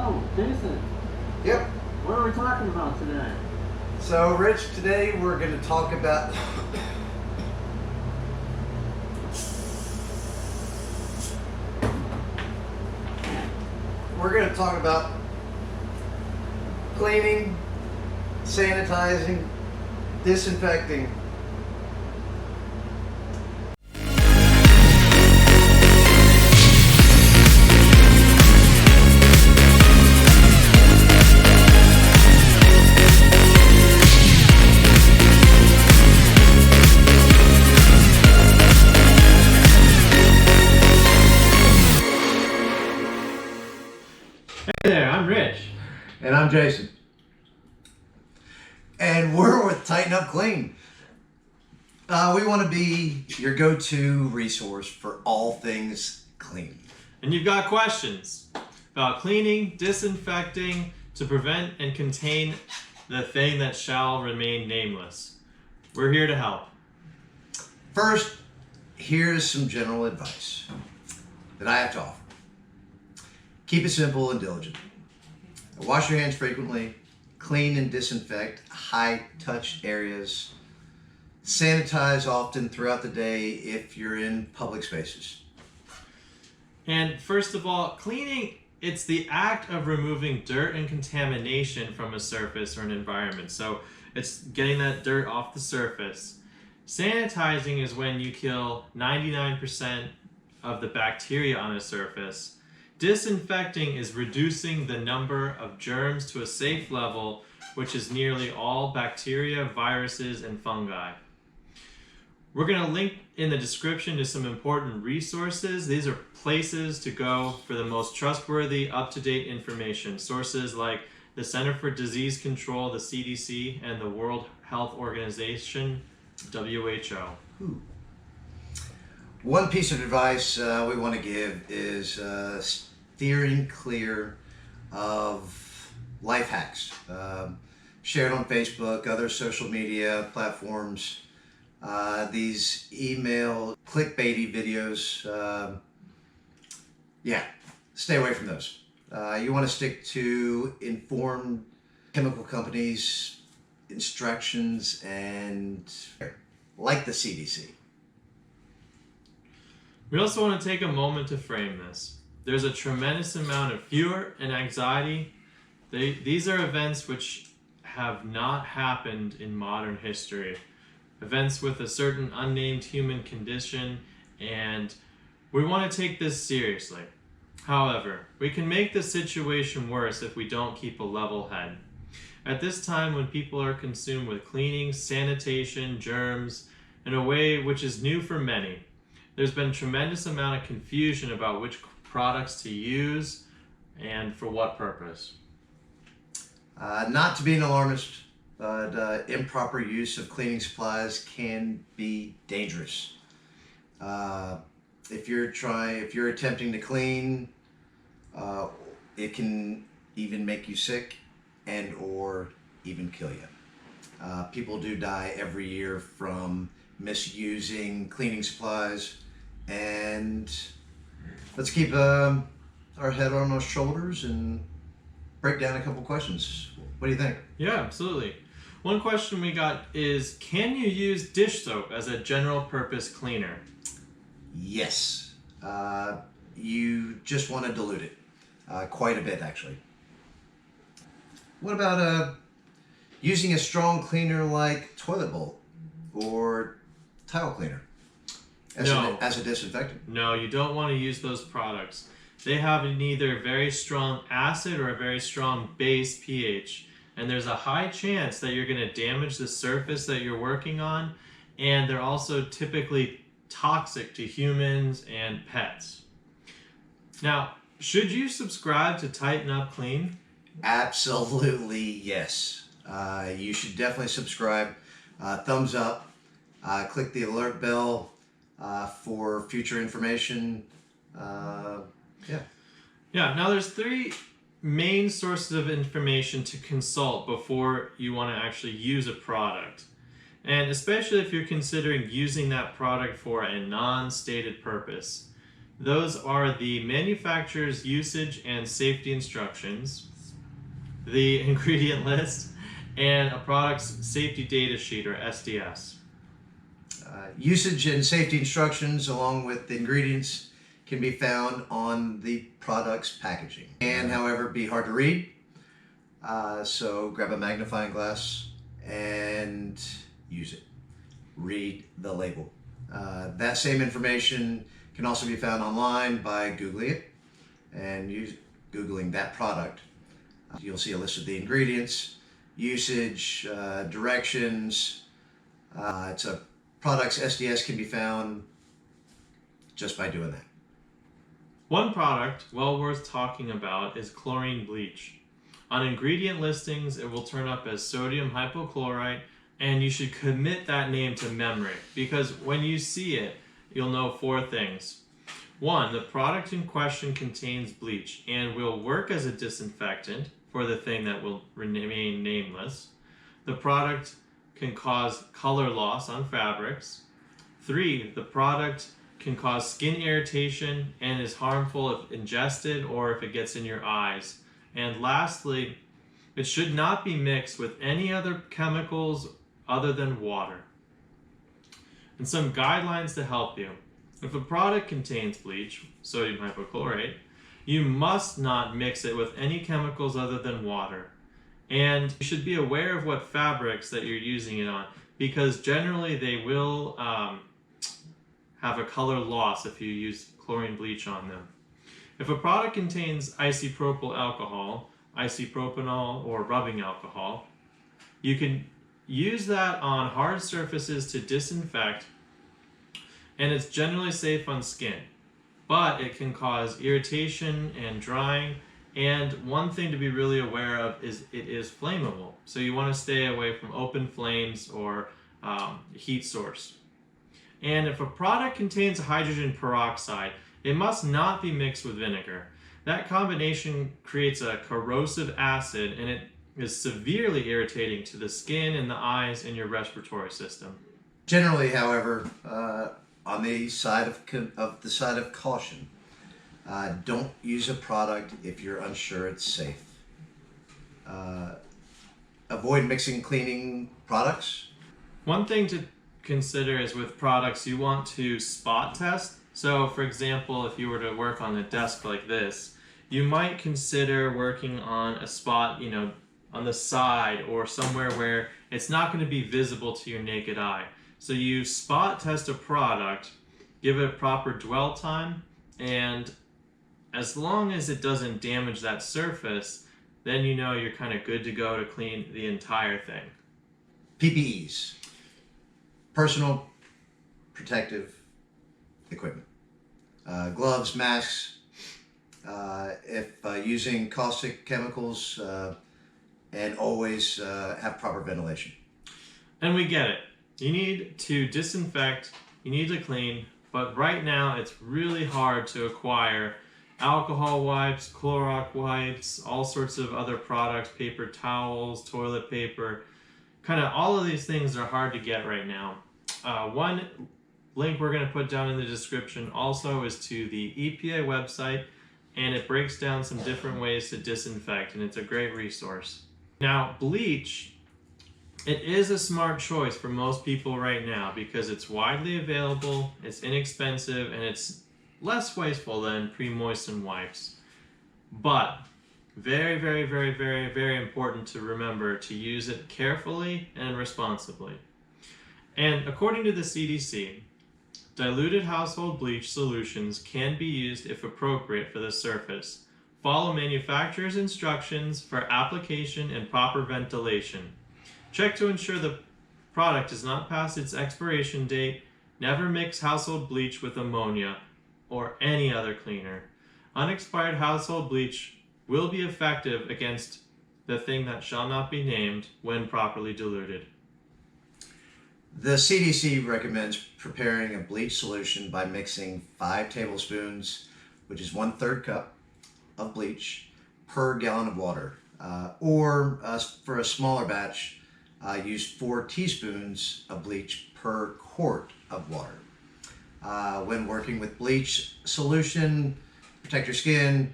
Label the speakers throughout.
Speaker 1: So, Jason,
Speaker 2: Yep.
Speaker 1: what are we talking about today?
Speaker 2: So, Rich, today we're going to talk about cleaning, sanitizing, disinfecting.
Speaker 1: Hey there, I'm Rich.
Speaker 2: And I'm Jason. And we're with Tighten Up Clean. We want to be your go-to resource for all things clean.
Speaker 1: And you've got questions about cleaning, disinfecting to prevent and contain the thing that shall remain nameless. We're here to help.
Speaker 2: First, here's some general advice that I have to offer. Keep it simple and diligent. Wash your hands frequently. Clean and disinfect high-touch areas. Sanitize often throughout the day if you're in public spaces.
Speaker 1: And first of all, cleaning, it's the act of removing dirt and contamination from a surface or an environment. So it's getting that dirt off the surface. Sanitizing is when you kill 99% of the bacteria on a surface. Disinfecting is reducing the number of germs to a safe level, which is nearly all bacteria, viruses, and fungi. We're going to link in the description to some important resources. These are places to go for the most trustworthy, up-to-date information. Sources like the Center for Disease Control, the CDC, and the World Health Organization, WHO.
Speaker 2: One piece of advice we want to give is steering clear of life hacks. Shared on Facebook, other social media platforms. These email clickbaity videos, stay away from those. You want to stick to informed chemical companies' instructions and like the CDC.
Speaker 1: We also want to take a moment to frame this. There's a tremendous amount of fear and anxiety. These are events which have not happened in modern history. Events with a certain unnamed human condition, and we want to take this seriously. However, we can make the situation worse if we don't keep a level head. At this time when people are consumed with cleaning, sanitation, germs, in a way which is new for many, there's been a tremendous amount of confusion about which products to use and for what purpose.
Speaker 2: Not to be an alarmist, but improper use of cleaning supplies can be dangerous. If you're attempting to clean, it can even make you sick and or even kill you. People do die every year from misusing cleaning supplies, and let's keep our head on our shoulders and break down a couple questions. What do you think?
Speaker 1: Yeah, absolutely. One question we got is, can you use dish soap as a general purpose cleaner?
Speaker 2: Yes. You just want to dilute it. Quite a bit, actually. What about using a strong cleaner like toilet bowl or tile cleaner as a disinfectant?
Speaker 1: No, you don't want to use those products. They have neither very strong acid or a very strong base pH. And there's a high chance that you're going to damage the surface that you're working on. And they're also typically toxic to humans and pets. Now, should you subscribe to Tighten Up Clean?
Speaker 2: Absolutely, yes. You should definitely subscribe. Thumbs up. Click the alert bell for future information.
Speaker 1: Yeah, now there's three main sources of information to consult before you want to actually use a product. And especially if you're considering using that product for a non-stated purpose. Those are the manufacturer's usage and safety instructions, the ingredient list, and a product's safety data sheet, or SDS.
Speaker 2: Usage and safety instructions along with the ingredients can be found on the product's packaging. And however, be hard to read. So grab a magnifying glass and use it. Read the label. That same information can also be found online by Googling it and Googling that product. You'll see a list of the ingredients, usage, directions. It's a product's SDS can be found just by doing that.
Speaker 1: One product well worth talking about is chlorine bleach. On ingredient listings, it will turn up as sodium hypochlorite, and you should commit that name to memory because when you see it, you'll know 4 things. 1, the product in question contains bleach and will work as a disinfectant for the thing that will remain nameless. The product can cause color loss on fabrics. 3, the product can cause skin irritation and is harmful if ingested or if it gets in your eyes. And lastly, it should not be mixed with any other chemicals other than water. And some guidelines to help you. If a product contains bleach, sodium hypochlorite, you must not mix it with any chemicals other than water. And you should be aware of what fabrics that you're using it on because generally they will have a color loss if you use chlorine bleach on them. If a product contains isopropyl alcohol, isopropanol, or rubbing alcohol, you can use that on hard surfaces to disinfect, and it's generally safe on skin, but it can cause irritation and drying. And one thing to be really aware of is it is flammable. So you want to stay away from open flames or heat source. And if a product contains hydrogen peroxide, it must not be mixed with vinegar. That combination creates a corrosive acid and it is severely irritating to the skin and the eyes and your respiratory system.
Speaker 2: Generally, however, on the side of caution, don't use a product if you're unsure it's safe. Avoid mixing cleaning products.
Speaker 1: One thing to consider is with products you want to spot test. So for example, if you were to work on a desk like this, you might consider working on a spot, on the side or somewhere where it's not going to be visible to your naked eye. So you spot test a product, give it a proper dwell time, and as long as it doesn't damage that surface, then you're kind of good to go to clean the entire thing.
Speaker 2: PPEs, personal protective equipment. Gloves, masks, if using caustic chemicals, and always have proper ventilation.
Speaker 1: And we get it. You need to disinfect, you need to clean, but right now it's really hard to acquire alcohol wipes, Clorox wipes, all sorts of other products, paper towels, toilet paper. Kind of all of these things are hard to get right now. One link we're going to put down in the description also is to the EPA website, and it breaks down some different ways to disinfect, and it's a great resource. Now, bleach, it is a smart choice for most people right now because it's widely available, it's inexpensive, and it's less wasteful than pre-moistened wipes. But very, very, very, very, very important to remember to use it carefully and responsibly. And according to the CDC, diluted household bleach solutions can be used if appropriate for the surface. Follow manufacturer's instructions for application and proper ventilation. Check to ensure the product does not pass its expiration date. Never mix household bleach with ammonia or any other cleaner. Unexpired household bleach will be effective against the thing that shall not be named when properly diluted.
Speaker 2: The CDC recommends preparing a bleach solution by mixing 5 tablespoons, which is 1/3 cup, of bleach per gallon of water. Or for a smaller batch, use 4 teaspoons of bleach per quart of water. when working with bleach solution, protect your skin,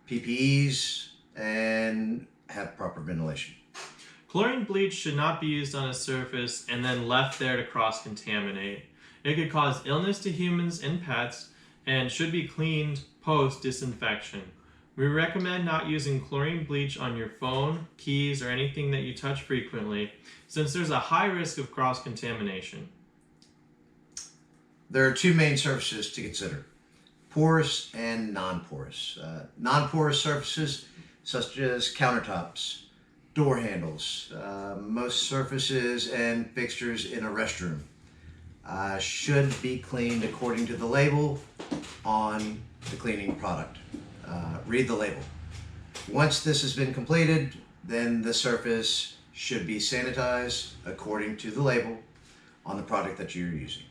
Speaker 2: PPEs, and have proper ventilation.
Speaker 1: Chlorine bleach should not be used on a surface and then left there to cross-contaminate. It could cause illness to humans and pets and should be cleaned post-disinfection. We recommend not using chlorine bleach on your phone, keys, or anything that you touch frequently, since there's a high risk of cross-contamination.
Speaker 2: There are two main surfaces to consider: porous and non-porous. Non-porous surfaces such as countertops, door handles, most surfaces and fixtures in a restroom should be cleaned according to the label on the cleaning product. Read the label. Once this has been completed, then the surface should be sanitized according to the label on the product that you're using.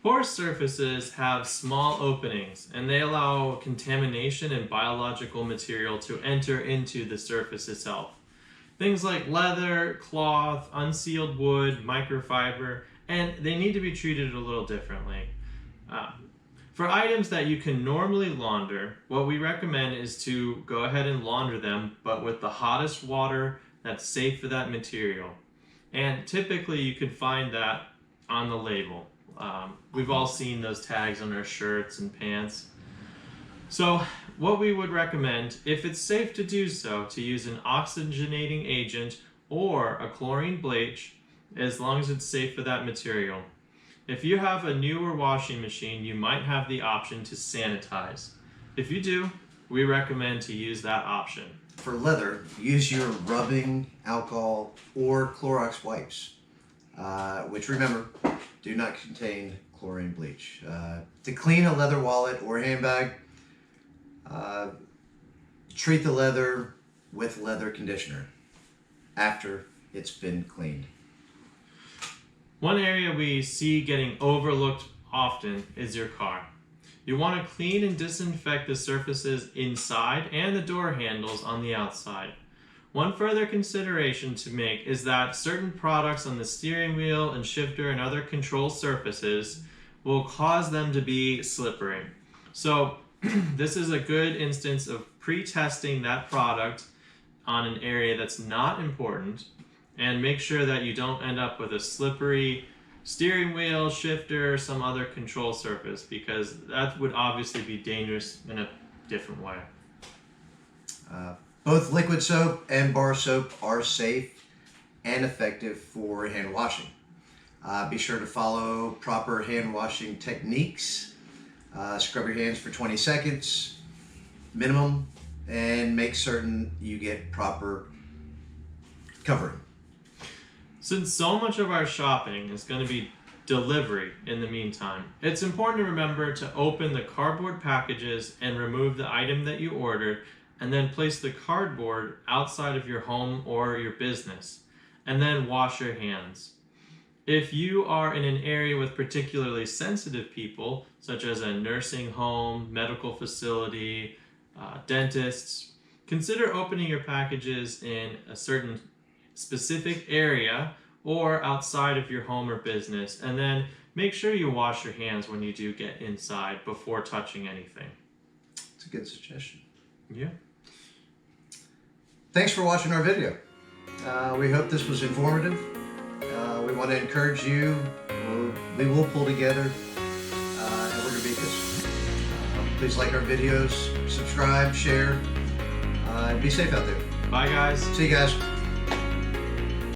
Speaker 1: Porous surfaces have small openings, and they allow contamination and biological material to enter into the surface itself. Things like leather, cloth, unsealed wood, microfiber, and they need to be treated a little differently. For items that you can normally launder, what we recommend is to go ahead and launder them, but with the hottest water that's safe for that material. And typically you can find that on the label. We've all seen those tags on our shirts and pants. So what we would recommend, if it's safe to do so, to use an oxygenating agent or a chlorine bleach, as long as it's safe for that material. If you have a newer washing machine, you might have the option to sanitize. If you do, we recommend to use that option.
Speaker 2: For leather, use your rubbing alcohol or Clorox wipes, which, remember, do not contain chlorine bleach. To clean a leather wallet or handbag, treat the leather with leather conditioner after it's been cleaned.
Speaker 1: One area we see getting overlooked often is your car. You want to clean and disinfect the surfaces inside and the door handles on the outside. One further consideration to make is that certain products on the steering wheel and shifter and other control surfaces will cause them to be slippery. So this is a good instance of pre-testing that product on an area that's not important, and make sure that you don't end up with a slippery steering wheel, shifter, or some other control surface, because that would obviously be dangerous in a different way.
Speaker 2: Both liquid soap and bar soap are safe and effective for hand washing. Be sure to follow proper hand washing techniques. Scrub your hands for 20 seconds minimum, and make certain you get proper covering.
Speaker 1: Since so much of our shopping is going to be delivery in the meantime, it's important to remember to open the cardboard packages and remove the item that you ordered, and then place the cardboard outside of your home or your business, and then wash your hands. If you are in an area with particularly sensitive people, such as a nursing home, medical facility, dentists, consider opening your packages in a certain specific area or outside of your home or business, and then make sure you wash your hands when you do get inside before touching anything.
Speaker 2: It's a good suggestion.
Speaker 1: Yeah.
Speaker 2: Thanks for watching our video. We hope this was informative. We want to encourage you. We will pull together, and we're going to beat this. Please like our videos, subscribe, share, and be safe out there.
Speaker 1: Bye, guys.
Speaker 2: See you guys.